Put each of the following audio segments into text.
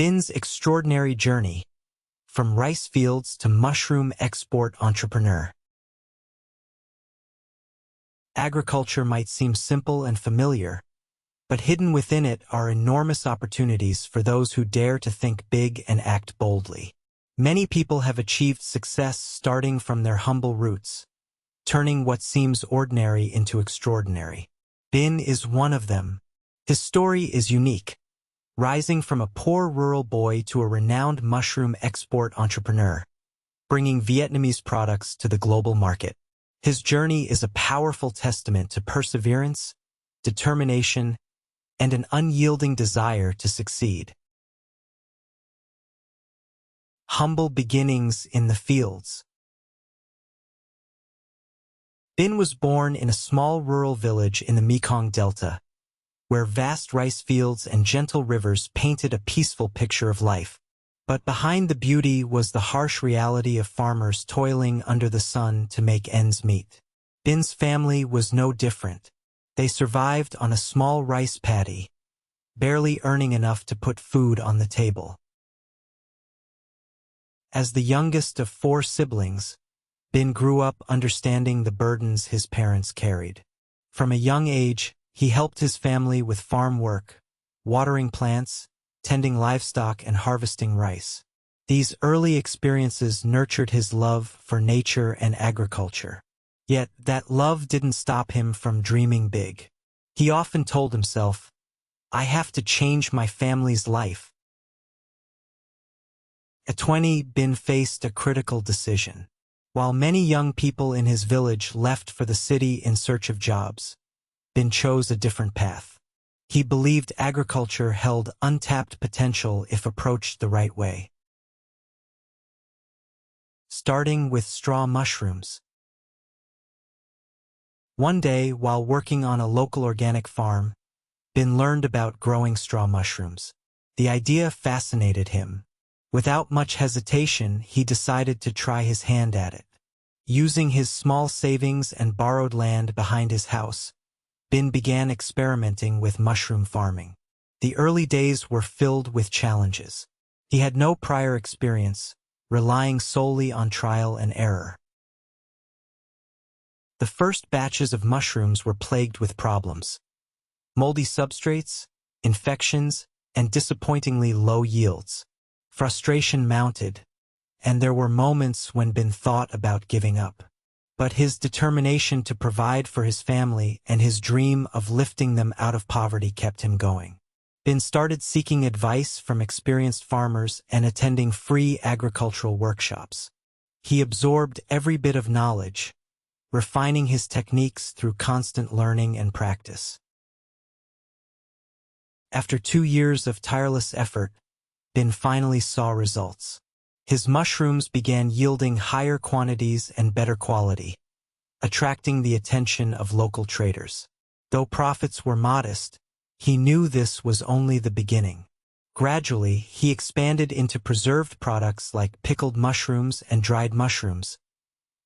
Bin's extraordinary journey, from rice fields to mushroom export entrepreneur. Agriculture might seem simple and familiar, but hidden within it are enormous opportunities for those who dare to think big and act boldly. Many people have achieved success starting from their humble roots, turning what seems ordinary into extraordinary. Bin is one of them. His story is unique, rising from a poor rural boy to a renowned mushroom export entrepreneur, bringing Vietnamese products to the global market. His journey is a powerful testament to perseverance, determination, and an unyielding desire to succeed. Humble beginnings in the fields. Bin was born in a small rural village in the Mekong Delta, where vast rice fields and gentle rivers painted a peaceful picture of life. But behind the beauty was the harsh reality of farmers toiling under the sun to make ends meet. Bin's family was no different. They survived on a small rice paddy, barely earning enough to put food on the table. As the youngest of 4 siblings, Bin grew up understanding the burdens his parents carried. From a young age, he helped his family with farm work, watering plants, tending livestock, and harvesting rice. These early experiences nurtured his love for nature and agriculture. Yet that love didn't stop him from dreaming big. He often told himself, "I have to change my family's life." At 20, Bin faced a critical decision. While many young people in his village left for the city in search of jobs, Bin chose a different path. He believed agriculture held untapped potential if approached the right way. Starting with straw mushrooms. One day, while working on a local organic farm, Bin learned about growing straw mushrooms. The idea fascinated him. Without much hesitation, he decided to try his hand at it. Using his small savings and borrowed land behind his house, Bin began experimenting with mushroom farming. The early days were filled with challenges. He had no prior experience, relying solely on trial and error. The first batches of mushrooms were plagued with problems: moldy substrates, infections, and disappointingly low yields. Frustration mounted, and there were moments when Bin thought about giving up. But his determination to provide for his family and his dream of lifting them out of poverty kept him going. Bin started seeking advice from experienced farmers and attending free agricultural workshops. He absorbed every bit of knowledge, refining his techniques through constant learning and practice. After 2 years of tireless effort, Bin finally saw results. His mushrooms began yielding higher quantities and better quality, attracting the attention of local traders. Though profits were modest, he knew this was only the beginning. Gradually, he expanded into preserved products like pickled mushrooms and dried mushrooms,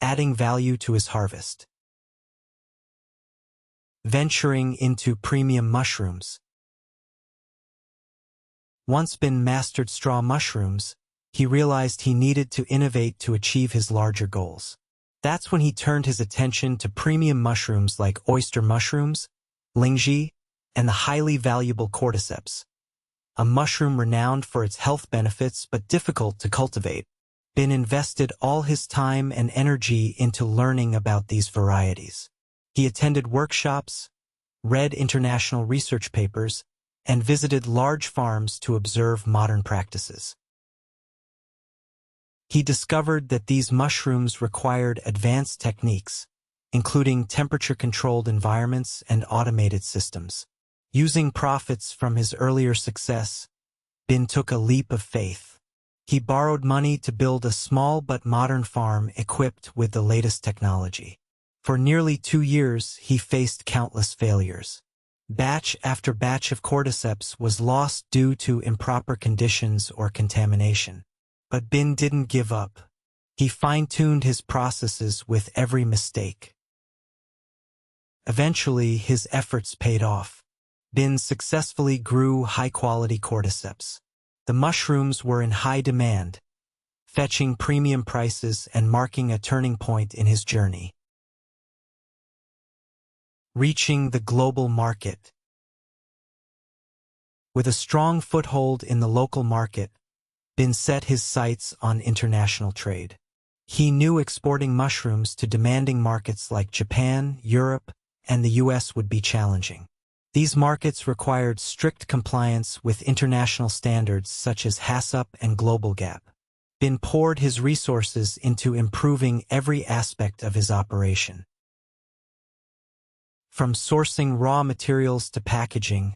adding value to his harvest. Venturing into premium mushrooms. Once Bin mastered straw mushrooms, he realized he needed to innovate to achieve his larger goals. That's when he turned his attention to premium mushrooms like oyster mushrooms, lingzhi, and the highly valuable cordyceps, a mushroom renowned for its health benefits but difficult to cultivate. Bin invested all his time and energy into learning about these varieties. He attended workshops, read international research papers, and visited large farms to observe modern practices. He discovered that these mushrooms required advanced techniques, including temperature-controlled environments and automated systems. Using profits from his earlier success, Bin took a leap of faith. He borrowed money to build a small but modern farm equipped with the latest technology. For nearly 2 years, he faced countless failures. Batch after batch of cordyceps was lost due to improper conditions or contamination. But Bin didn't give up. He fine-tuned his processes with every mistake. Eventually, his efforts paid off. Bin successfully grew high-quality cordyceps. The mushrooms were in high demand, fetching premium prices and marking a turning point in his journey. Reaching the global market. With a strong foothold in the local market, Bin set his sights on international trade. He knew exporting mushrooms to demanding markets like Japan, Europe, and the US would be challenging. These markets required strict compliance with international standards such as HACCP and Global Gap. Bin poured his resources into improving every aspect of his operation. From sourcing raw materials to packaging,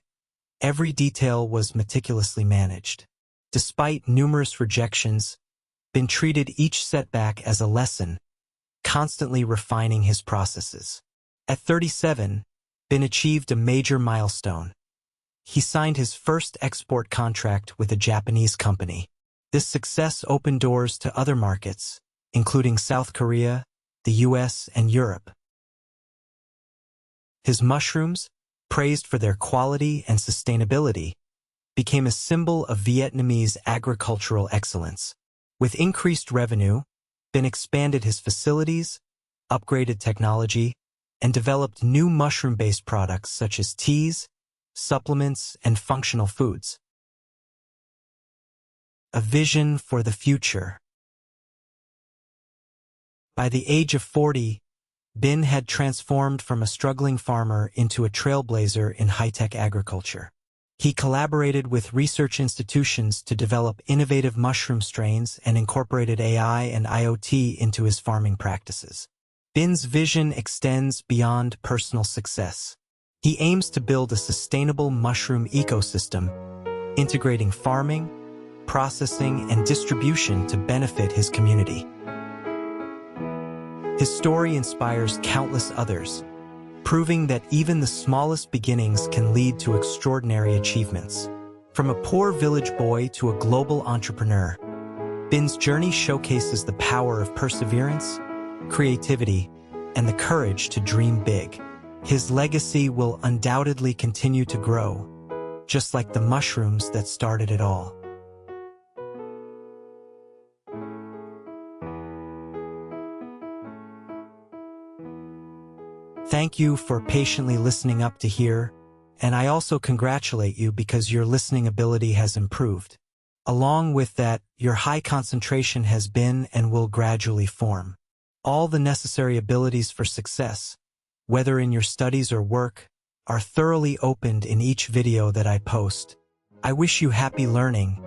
every detail was meticulously managed. Despite numerous rejections, Bin treated each setback as a lesson, constantly refining his processes. At 37, Bin achieved a major milestone. He signed his first export contract with a Japanese company. This success opened doors to other markets, including South Korea, the US, and Europe. His mushrooms, praised for their quality and sustainability, became a symbol of Vietnamese agricultural excellence. With increased revenue, Bin expanded his facilities, upgraded technology, and developed new mushroom-based products such as teas, supplements, and functional foods. A vision for the future. By the age of 40, Bin had transformed from a struggling farmer into a trailblazer in high-tech agriculture. He collaborated with research institutions to develop innovative mushroom strains and incorporated AI and IoT into his farming practices. Bin's vision extends beyond personal success. He aims to build a sustainable mushroom ecosystem, integrating farming, processing, and distribution to benefit his community. His story inspires countless others, proving that even the smallest beginnings can lead to extraordinary achievements. From a poor village boy to a global entrepreneur, Bin's journey showcases the power of perseverance, creativity, and the courage to dream big. His legacy will undoubtedly continue to grow, just like the mushrooms that started it all. Thank you for patiently listening up to here, and I also congratulate you because your listening ability has improved. Along with that, your high concentration has been and will gradually form. All the necessary abilities for success, whether in your studies or work, are thoroughly opened in each video that I post. I wish you happy learning,